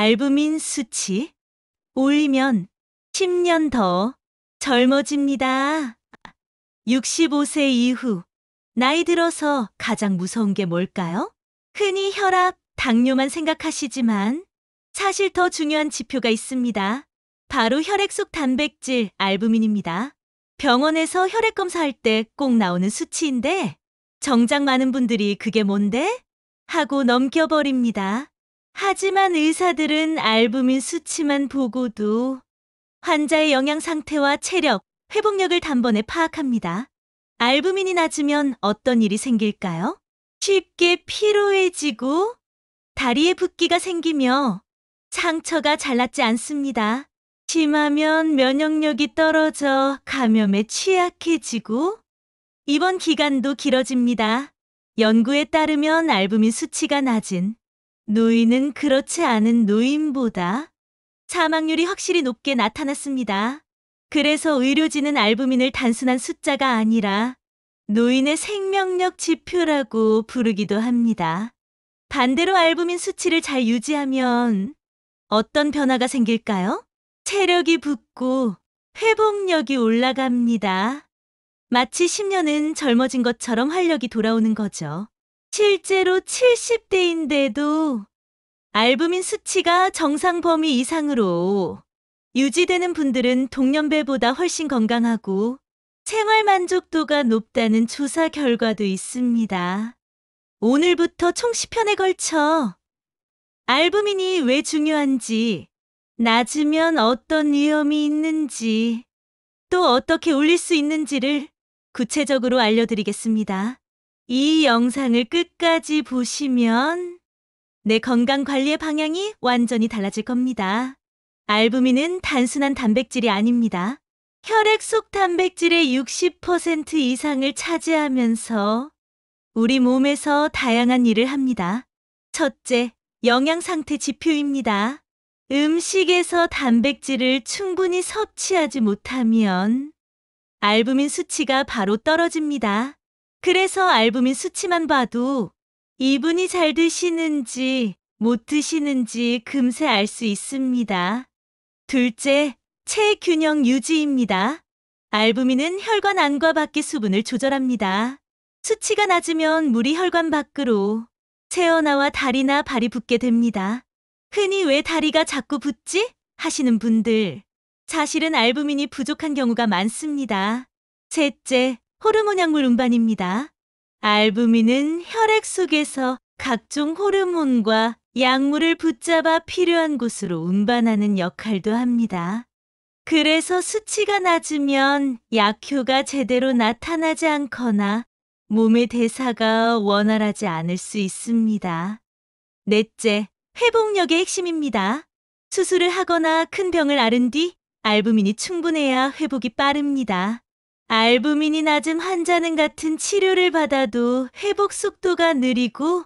알부민 수치 올리면 10년 더 젊어집니다. 65세 이후 나이 들어서 가장 무서운 게 뭘까요? 흔히 혈압, 당뇨만 생각하시지만 사실 더 중요한 지표가 있습니다. 바로 혈액 속 단백질 알부민입니다. 병원에서 혈액 검사할 때 꼭 나오는 수치인데 정작 많은 분들이 그게 뭔데? 하고 넘겨버립니다. 하지만 의사들은 알부민 수치만 보고도 환자의 영양 상태와 체력, 회복력을 단번에 파악합니다. 알부민이 낮으면 어떤 일이 생길까요? 쉽게 피로해지고 다리에 붓기가 생기며 상처가 잘 낫지 않습니다. 심하면 면역력이 떨어져 감염에 취약해지고 입원 기간도 길어집니다. 연구에 따르면 알부민 수치가 낮은 노인은 그렇지 않은 노인보다 사망률이 확실히 높게 나타났습니다. 그래서 의료진은 알부민을 단순한 숫자가 아니라 노인의 생명력 지표라고 부르기도 합니다. 반대로 알부민 수치를 잘 유지하면 어떤 변화가 생길까요? 체력이 붙고 회복력이 올라갑니다. 마치 10년은 젊어진 것처럼 활력이 돌아오는 거죠. 실제로 70대인데도 알부민 수치가 정상 범위 이상으로 유지되는 분들은 동년배보다 훨씬 건강하고 생활 만족도가 높다는 조사 결과도 있습니다. 오늘부터 총 10편에 걸쳐 알부민이 왜 중요한지, 낮으면 어떤 위험이 있는지, 또 어떻게 올릴 수 있는지를 구체적으로 알려드리겠습니다. 이 영상을 끝까지 보시면 내 건강 관리의 방향이 완전히 달라질 겁니다. 알부민은 단순한 단백질이 아닙니다. 혈액 속 단백질의 60% 이상을 차지하면서 우리 몸에서 다양한 일을 합니다. 첫째, 영양 상태 지표입니다. 음식에서 단백질을 충분히 섭취하지 못하면 알부민 수치가 바로 떨어집니다. 그래서 알부민 수치만 봐도 이분이 잘 드시는지 못 드시는지 금세 알 수 있습니다. 둘째, 체균형 유지입니다. 알부민은 혈관 안과 밖의 수분을 조절합니다. 수치가 낮으면 물이 혈관 밖으로 새어나와 다리나 발이 붓게 됩니다. 흔히 왜 다리가 자꾸 붓지? 하시는 분들, 사실은 알부민이 부족한 경우가 많습니다. 셋째, 호르몬 약물 운반입니다. 알부민은 혈액 속에서 각종 호르몬과 약물을 붙잡아 필요한 곳으로 운반하는 역할도 합니다. 그래서 수치가 낮으면 약효가 제대로 나타나지 않거나 몸의 대사가 원활하지 않을 수 있습니다. 넷째, 회복력의 핵심입니다. 수술을 하거나 큰 병을 앓은 뒤 알부민이 충분해야 회복이 빠릅니다. 알부민이 낮은 환자는 같은 치료를 받아도 회복 속도가 느리고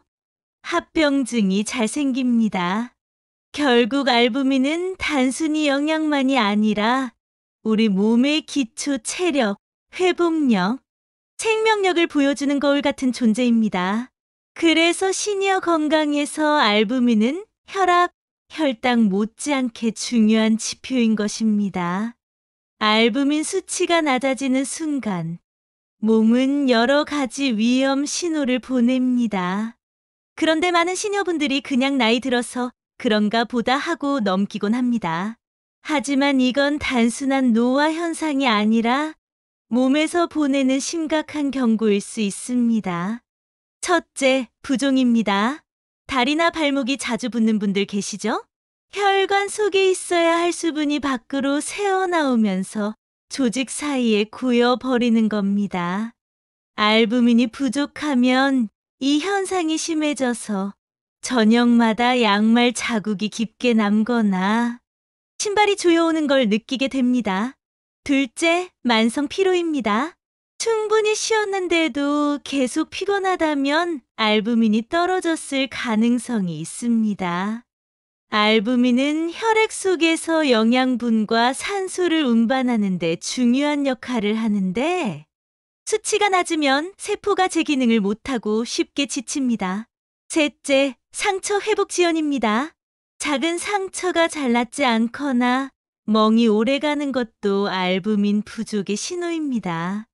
합병증이 잘 생깁니다. 결국 알부민은 단순히 영양만이 아니라 우리 몸의 기초 체력, 회복력, 생명력을 보여주는 거울 같은 존재입니다. 그래서 시니어 건강에서 알부민은 혈압, 혈당 못지않게 중요한 지표인 것입니다. 알부민 수치가 낮아지는 순간 몸은 여러 가지 위험 신호를 보냅니다. 그런데 많은 시니어분들이 그냥 나이 들어서 그런가 보다 하고 넘기곤 합니다. 하지만 이건 단순한 노화 현상이 아니라 몸에서 보내는 심각한 경고일 수 있습니다. 첫째, 부종입니다. 다리나 발목이 자주 붓는 분들 계시죠? 혈관 속에 있어야 할 수분이 밖으로 새어나오면서 조직 사이에 고여버리는 겁니다. 알부민이 부족하면 이 현상이 심해져서 저녁마다 양말 자국이 깊게 남거나 신발이 조여오는 걸 느끼게 됩니다. 둘째, 만성 피로입니다. 충분히 쉬었는데도 계속 피곤하다면 알부민이 떨어졌을 가능성이 있습니다. 알부민은 혈액 속에서 영양분과 산소를 운반하는 데 중요한 역할을 하는데 수치가 낮으면 세포가 제 기능을 못하고 쉽게 지칩니다. 셋째, 상처 회복 지연입니다. 작은 상처가 잘 낫지 않거나 멍이 오래가는 것도 알부민 부족의 신호입니다.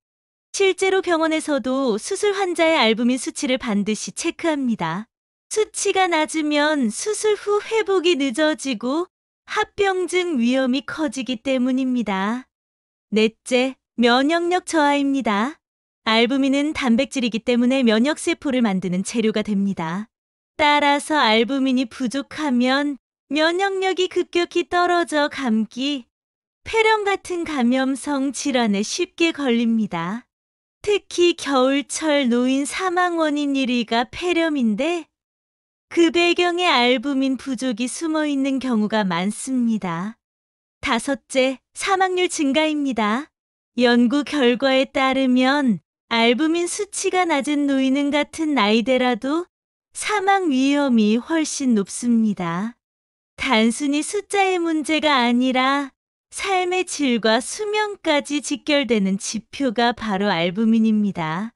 실제로 병원에서도 수술 환자의 알부민 수치를 반드시 체크합니다. 수치가 낮으면 수술 후 회복이 늦어지고 합병증 위험이 커지기 때문입니다. 넷째, 면역력 저하입니다. 알부민은 단백질이기 때문에 면역세포를 만드는 재료가 됩니다. 따라서 알부민이 부족하면 면역력이 급격히 떨어져 감기, 폐렴 같은 감염성 질환에 쉽게 걸립니다. 특히 겨울철 노인 사망 원인 1위가 폐렴인데 그 배경에 알부민 부족이 숨어 있는 경우가 많습니다. 다섯째, 사망률 증가입니다. 연구 결과에 따르면 알부민 수치가 낮은 노인은 같은 나이대라도 사망 위험이 훨씬 높습니다. 단순히 숫자의 문제가 아니라 삶의 질과 수명까지 직결되는 지표가 바로 알부민입니다.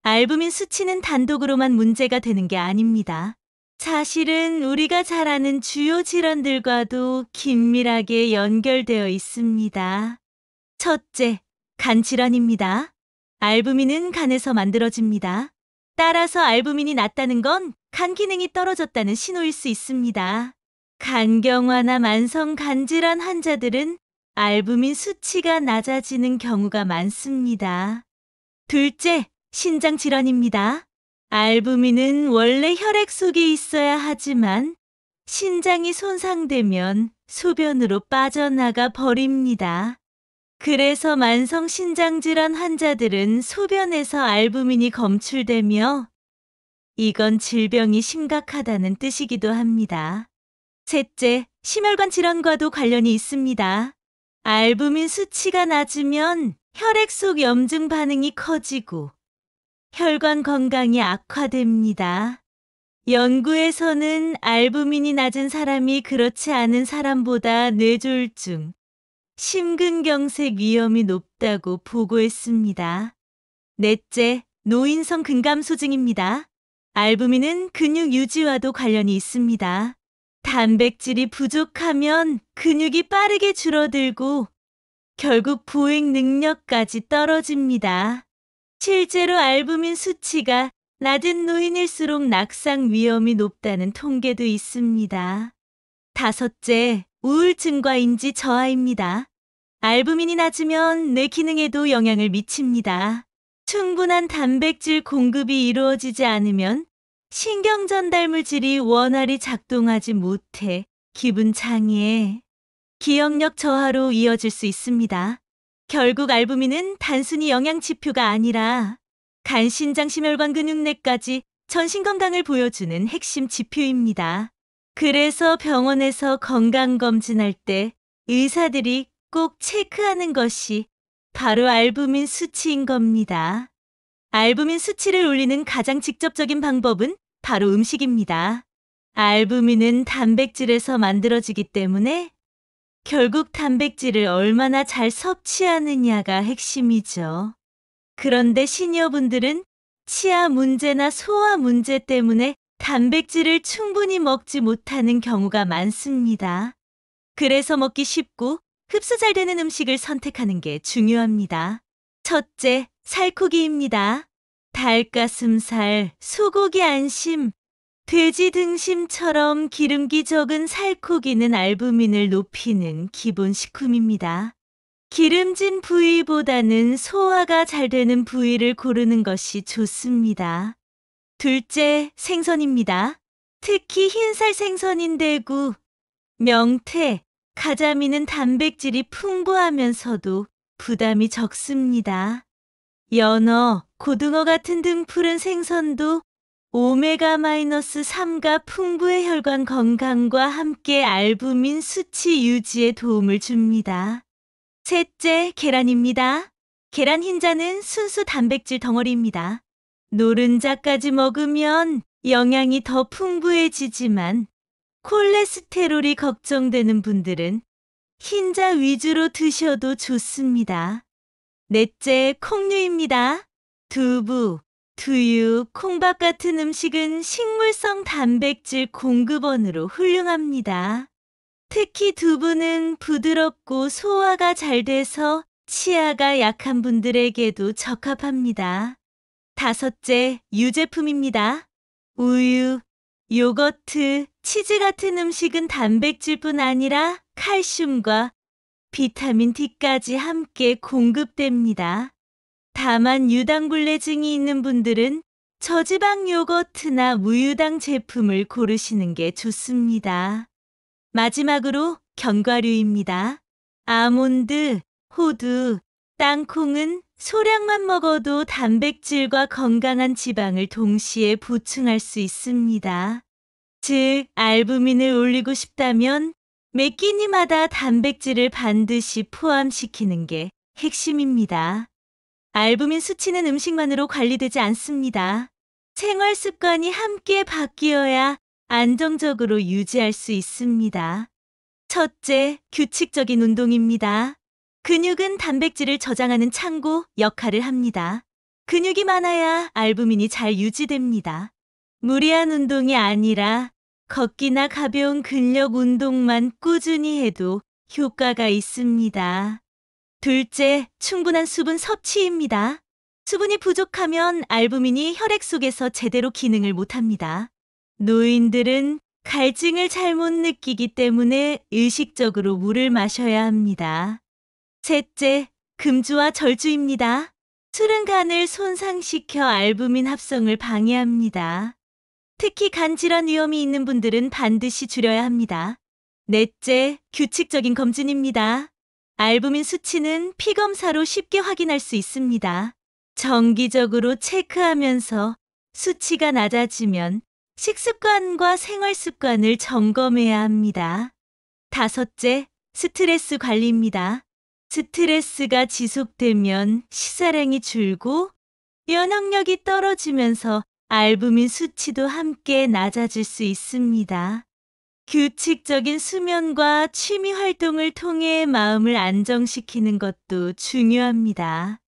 알부민 수치는 단독으로만 문제가 되는 게 아닙니다. 사실은 우리가 잘 아는 주요 질환들과도 긴밀하게 연결되어 있습니다. 첫째, 간 질환입니다. 알부민은 간에서 만들어집니다. 따라서 알부민이 낮다는 건 간 기능이 떨어졌다는 신호일 수 있습니다. 간경화나 만성 간질환 환자들은 알부민 수치가 낮아지는 경우가 많습니다. 둘째, 신장 질환입니다. 알부민은 원래 혈액 속에 있어야 하지만 신장이 손상되면 소변으로 빠져나가 버립니다. 그래서 만성 신장질환 환자들은 소변에서 알부민이 검출되며 이건 질병이 심각하다는 뜻이기도 합니다. 셋째, 심혈관 질환과도 관련이 있습니다. 알부민 수치가 낮으면 혈액 속 염증 반응이 커지고 혈관 건강이 악화됩니다. 연구에서는 알부민이 낮은 사람이 그렇지 않은 사람보다 뇌졸중, 심근경색 위험이 높다고 보고했습니다. 넷째, 노인성 근감소증입니다. 알부민은 근육 유지와도 관련이 있습니다. 단백질이 부족하면 근육이 빠르게 줄어들고 결국 보행 능력까지 떨어집니다. 실제로 알부민 수치가 낮은 노인일수록 낙상 위험이 높다는 통계도 있습니다. 다섯째, 우울증과 인지 저하입니다. 알부민이 낮으면 뇌 기능에도 영향을 미칩니다. 충분한 단백질 공급이 이루어지지 않으면 신경 전달 물질이 원활히 작동하지 못해 기분 장애, 기억력 저하로 이어질 수 있습니다. 결국 알부민은 단순히 영양 지표가 아니라 간, 신장, 심혈관, 근육내까지 전신 건강을 보여주는 핵심 지표입니다. 그래서 병원에서 건강검진할 때 의사들이 꼭 체크하는 것이 바로 알부민 수치인 겁니다. 알부민 수치를 올리는 가장 직접적인 방법은 바로 음식입니다. 알부민은 단백질에서 만들어지기 때문에 결국 단백질을 얼마나 잘 섭취하느냐가 핵심이죠. 그런데 시니어분들은 치아 문제나 소화 문제 때문에 단백질을 충분히 먹지 못하는 경우가 많습니다. 그래서 먹기 쉽고 흡수 잘 되는 음식을 선택하는 게 중요합니다. 첫째, 살코기입니다. 닭가슴살, 소고기 안심, 돼지 등심처럼 기름기 적은 살코기는 알부민을 높이는 기본 식품입니다. 기름진 부위보다는 소화가 잘 되는 부위를 고르는 것이 좋습니다. 둘째, 생선입니다. 특히 흰살 생선인 대구, 명태, 가자미는 단백질이 풍부하면서도 부담이 적습니다. 연어, 고등어 같은 등푸른 생선도 오메가-3가 풍부의 혈관 건강과 함께 알부민 수치 유지에 도움을 줍니다. 셋째, 계란입니다. 계란 흰자는 순수 단백질 덩어리입니다. 노른자까지 먹으면 영양이 더 풍부해지지만 콜레스테롤이 걱정되는 분들은 흰자 위주로 드셔도 좋습니다. 넷째, 콩류입니다. 두부, 두유, 콩밥 같은 음식은 식물성 단백질 공급원으로 훌륭합니다. 특히 두부는 부드럽고 소화가 잘 돼서 치아가 약한 분들에게도 적합합니다. 다섯째, 유제품입니다. 우유, 요거트, 치즈 같은 음식은 단백질뿐 아니라 칼슘과 비타민 D까지 함께 공급됩니다. 다만 유당불내증이 있는 분들은 저지방 요거트나 무유당 제품을 고르시는 게 좋습니다. 마지막으로 견과류입니다. 아몬드, 호두, 땅콩은 소량만 먹어도 단백질과 건강한 지방을 동시에 보충할 수 있습니다. 즉, 알부민을 올리고 싶다면 매 끼니마다 단백질을 반드시 포함시키는 게 핵심입니다. 알부민 수치는 음식만으로 관리되지 않습니다. 생활 습관이 함께 바뀌어야 안정적으로 유지할 수 있습니다. 첫째, 규칙적인 운동입니다. 근육은 단백질을 저장하는 창고 역할을 합니다. 근육이 많아야 알부민이 잘 유지됩니다. 무리한 운동이 아니라 걷기나 가벼운 근력 운동만 꾸준히 해도 효과가 있습니다. 둘째, 충분한 수분 섭취입니다. 수분이 부족하면 알부민이 혈액 속에서 제대로 기능을 못합니다. 노인들은 갈증을 잘못 느끼기 때문에 의식적으로 물을 마셔야 합니다. 셋째, 금주와 절주입니다. 술은 간을 손상시켜 알부민 합성을 방해합니다. 특히 간 질환 위험이 있는 분들은 반드시 줄여야 합니다. 넷째, 규칙적인 검진입니다. 알부민 수치는 피검사로 쉽게 확인할 수 있습니다. 정기적으로 체크하면서 수치가 낮아지면 식습관과 생활습관을 점검해야 합니다. 다섯째, 스트레스 관리입니다. 스트레스가 지속되면 식사량이 줄고 면역력이 떨어지면서 알부민 수치도 함께 낮아질 수 있습니다. 규칙적인 수면과 취미 활동을 통해 마음을 안정시키는 것도 중요합니다.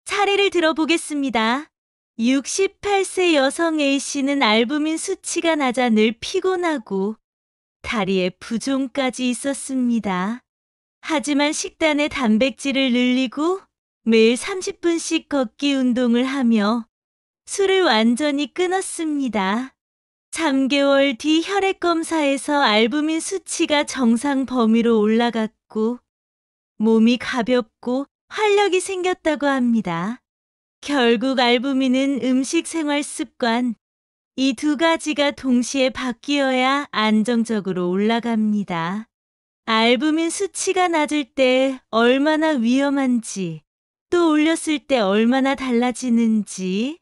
사례를 들어보겠습니다. 68세 여성 A씨는 알부민 수치가 낮아 늘 피곤하고 다리에 부종까지 있었습니다. 하지만 식단에 단백질을 늘리고 매일 30분씩 걷기 운동을 하며 술을 완전히 끊었습니다. 3개월 뒤 혈액 검사에서 알부민 수치가 정상 범위로 올라갔고 몸이 가볍고 활력이 생겼다고 합니다. 결국 알부민은 음식 생활 습관, 이 두 가지가 동시에 바뀌어야 안정적으로 올라갑니다. 알부민 수치가 낮을 때 얼마나 위험한지, 또 올렸을 때 얼마나 달라지는지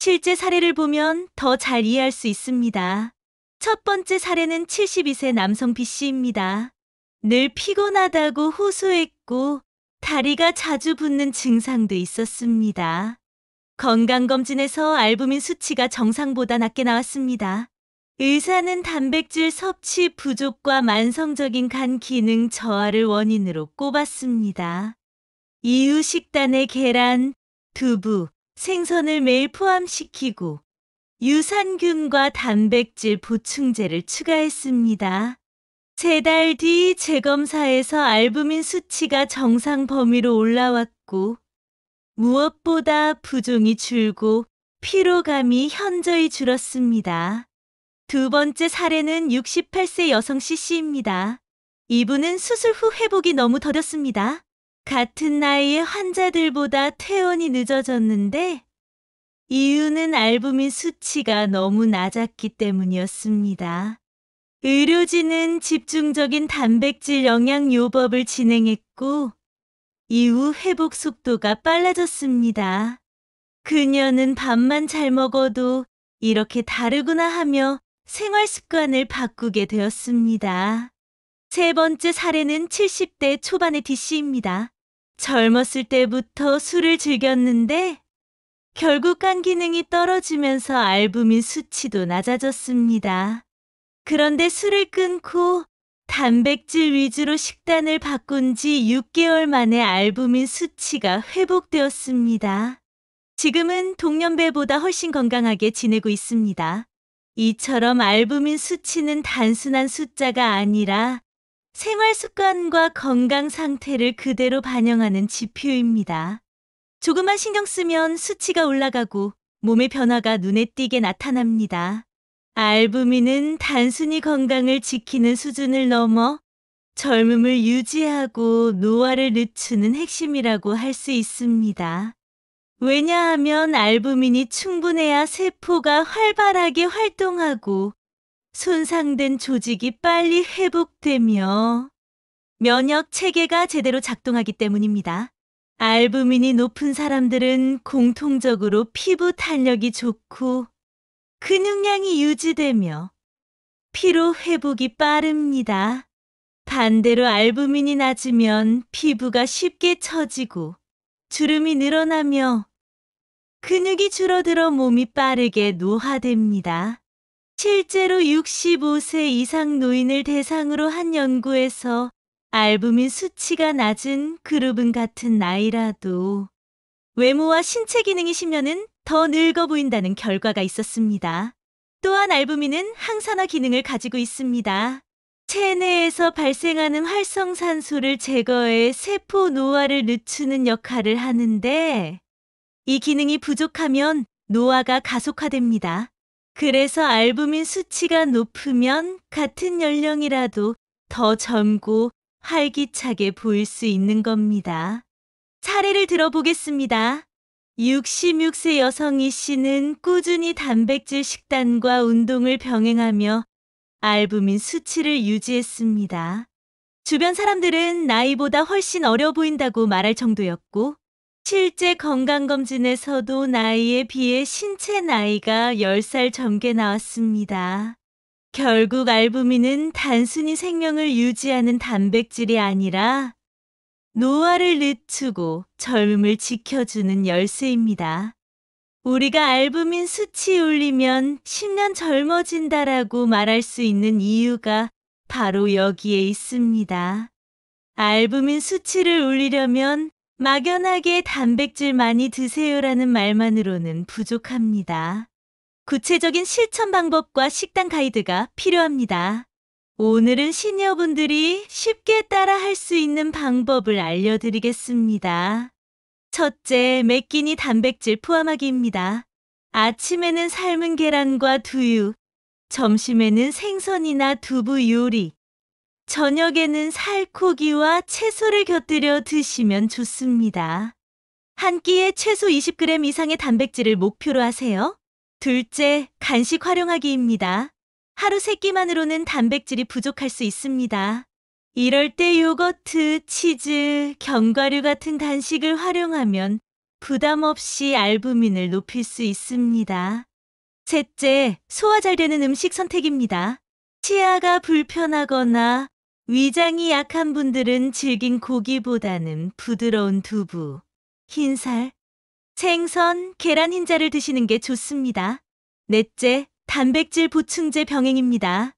실제 사례를 보면 더 잘 이해할 수 있습니다. 첫 번째 사례는 72세 남성 B씨입니다. 늘 피곤하다고 호소했고 다리가 자주 붓는 증상도 있었습니다. 건강검진에서 알부민 수치가 정상보다 낮게 나왔습니다. 의사는 단백질 섭취 부족과 만성적인 간 기능 저하를 원인으로 꼽았습니다. 이후 식단에 계란, 두부, 생선을 매일 포함시키고 유산균과 단백질 보충제를 추가했습니다. 3달 뒤 재검사에서 알부민 수치가 정상 범위로 올라왔고 무엇보다 부종이 줄고 피로감이 현저히 줄었습니다. 두 번째 사례는 68세 여성 C씨입니다. 이분은 수술 후 회복이 너무 더뎠습니다. 같은 나이의 환자들보다 퇴원이 늦어졌는데 이유는 알부민 수치가 너무 낮았기 때문이었습니다. 의료진은 집중적인 단백질 영양요법을 진행했고 이후 회복 속도가 빨라졌습니다. 그녀는 밥만 잘 먹어도 이렇게 다르구나 하며 생활 습관을 바꾸게 되었습니다. 세 번째 사례는 70대 초반의 D씨입니다. 젊었을 때부터 술을 즐겼는데 결국 간 기능이 떨어지면서 알부민 수치도 낮아졌습니다. 그런데 술을 끊고 단백질 위주로 식단을 바꾼 지 6개월 만에 알부민 수치가 회복되었습니다. 지금은 동년배보다 훨씬 건강하게 지내고 있습니다. 이처럼 알부민 수치는 단순한 숫자가 아니라 생활 습관과 건강 상태를 그대로 반영하는 지표입니다. 조금만 신경 쓰면 수치가 올라가고 몸의 변화가 눈에 띄게 나타납니다. 알부민은 단순히 건강을 지키는 수준을 넘어 젊음을 유지하고 노화를 늦추는 핵심이라고 할 수 있습니다. 왜냐하면 알부민이 충분해야 세포가 활발하게 활동하고 손상된 조직이 빨리 회복되며 면역 체계가 제대로 작동하기 때문입니다. 알부민이 높은 사람들은 공통적으로 피부 탄력이 좋고 근육량이 유지되며 피로 회복이 빠릅니다. 반대로 알부민이 낮으면 피부가 쉽게 처지고 주름이 늘어나며 근육이 줄어들어 몸이 빠르게 노화됩니다. 실제로 65세 이상 노인을 대상으로 한 연구에서 알부민 수치가 낮은 그룹은 같은 나이라도 외모와 신체 기능이 10년은 더 늙어 보인다는 결과가 있었습니다. 또한 알부민은 항산화 기능을 가지고 있습니다. 체내에서 발생하는 활성산소를 제거해 세포 노화를 늦추는 역할을 하는데 이 기능이 부족하면 노화가 가속화됩니다. 그래서 알부민 수치가 높으면 같은 연령이라도 더 젊고 활기차게 보일 수 있는 겁니다. 사례를 들어보겠습니다. 66세 여성 이 씨는 꾸준히 단백질 식단과 운동을 병행하며 알부민 수치를 유지했습니다. 주변 사람들은 나이보다 훨씬 어려 보인다고 말할 정도였고 실제 건강검진에서도 나이에 비해 신체 나이가 10살 젊게 나왔습니다. 결국 알부민은 단순히 생명을 유지하는 단백질이 아니라 노화를 늦추고 젊음을 지켜주는 열쇠입니다. 우리가 알부민 수치 올리면 10년 젊어진다라고 말할 수 있는 이유가 바로 여기에 있습니다. 알부민 수치를 올리려면 막연하게 단백질 많이 드세요라는 말만으로는 부족합니다. 구체적인 실천 방법과 식단 가이드가 필요합니다. 오늘은 시니어분들이 쉽게 따라할 수 있는 방법을 알려드리겠습니다. 첫째, 매 끼니 단백질 포함하기입니다. 아침에는 삶은 계란과 두유, 점심에는 생선이나 두부 요리, 저녁에는 살코기와 채소를 곁들여 드시면 좋습니다. 한 끼에 최소 20g 이상의 단백질을 목표로 하세요. 둘째, 간식 활용하기입니다. 하루 3끼만으로는 단백질이 부족할 수 있습니다. 이럴 때 요거트, 치즈, 견과류 같은 간식을 활용하면 부담 없이 알부민을 높일 수 있습니다. 셋째, 소화 잘 되는 음식 선택입니다. 치아가 불편하거나 위장이 약한 분들은 질긴 고기보다는 부드러운 두부, 흰살, 생선, 계란 흰자를 드시는 게 좋습니다. 넷째, 단백질 보충제 병행입니다.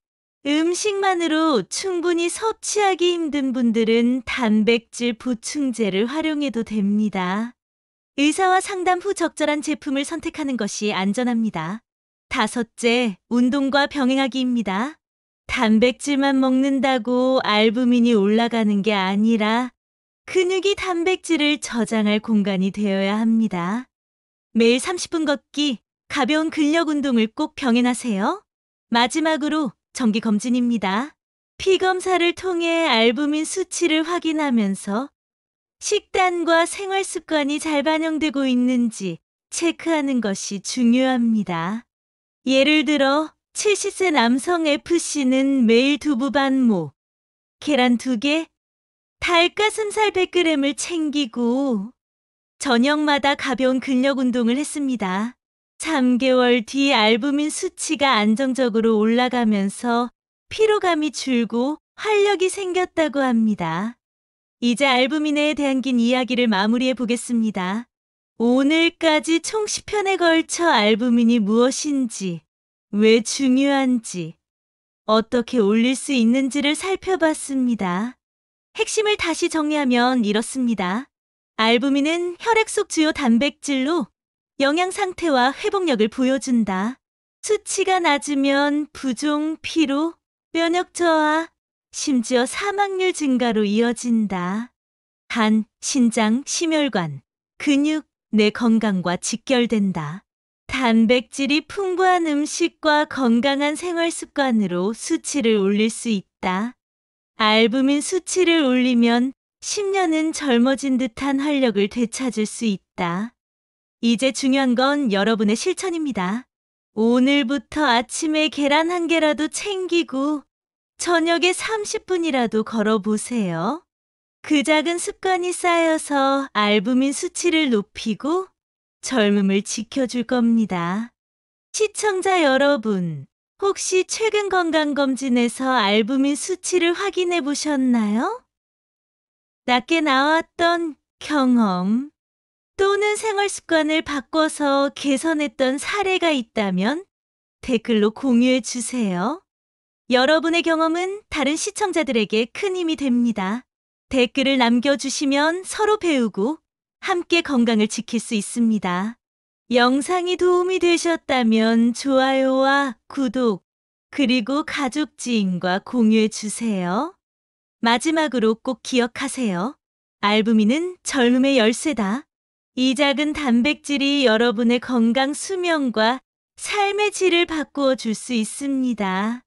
음식만으로 충분히 섭취하기 힘든 분들은 단백질 보충제를 활용해도 됩니다. 의사와 상담 후 적절한 제품을 선택하는 것이 안전합니다. 다섯째, 운동과 병행하기입니다. 단백질만 먹는다고 알부민이 올라가는 게 아니라 근육이 단백질을 저장할 공간이 되어야 합니다. 매일 30분 걷기, 가벼운 근력 운동을 꼭 병행하세요. 마지막으로 정기검진입니다. 피검사를 통해 알부민 수치를 확인하면서 식단과 생활 습관이 잘 반영되고 있는지 체크하는 것이 중요합니다. 예를 들어 70세 남성 F씨는 매일 두부 반모, 계란 2개, 닭가슴살 100g을 챙기고 저녁마다 가벼운 근력 운동을 했습니다. 3개월 뒤 알부민 수치가 안정적으로 올라가면서 피로감이 줄고 활력이 생겼다고 합니다. 이제 알부민에 대한 긴 이야기를 마무리해 보겠습니다. 오늘까지 총 10편에 걸쳐 알부민이 무엇인지, 왜 중요한지, 어떻게 올릴 수 있는지를 살펴봤습니다. 핵심을 다시 정리하면 이렇습니다. 알부민은 혈액 속 주요 단백질로 영양 상태와 회복력을 보여준다. 수치가 낮으면 부종, 피로, 면역 저하, 심지어 사망률 증가로 이어진다. 간, 신장, 심혈관, 근육, 뇌 건강과 직결된다. 단백질이 풍부한 음식과 건강한 생활 습관으로 수치를 올릴 수 있다. 알부민 수치를 올리면 10년은 젊어진 듯한 활력을 되찾을 수 있다. 이제 중요한 건 여러분의 실천입니다. 오늘부터 아침에 계란 한 개라도 챙기고 저녁에 30분이라도 걸어보세요. 그 작은 습관이 쌓여서 알부민 수치를 높이고 젊음을 지켜줄 겁니다. 시청자 여러분, 혹시 최근 건강검진에서 알부민 수치를 확인해 보셨나요? 낮게 나왔던 경험 또는 생활 습관을 바꿔서 개선했던 사례가 있다면 댓글로 공유해 주세요. 여러분의 경험은 다른 시청자들에게 큰 힘이 됩니다. 댓글을 남겨주시면 서로 배우고 함께 건강을 지킬 수 있습니다. 영상이 도움이 되셨다면 좋아요와 구독, 그리고 가족 지인과 공유해 주세요. 마지막으로 꼭 기억하세요. 알부민은 젊음의 열쇠다. 이 작은 단백질이 여러분의 건강 수명과 삶의 질을 바꾸어 줄 수 있습니다.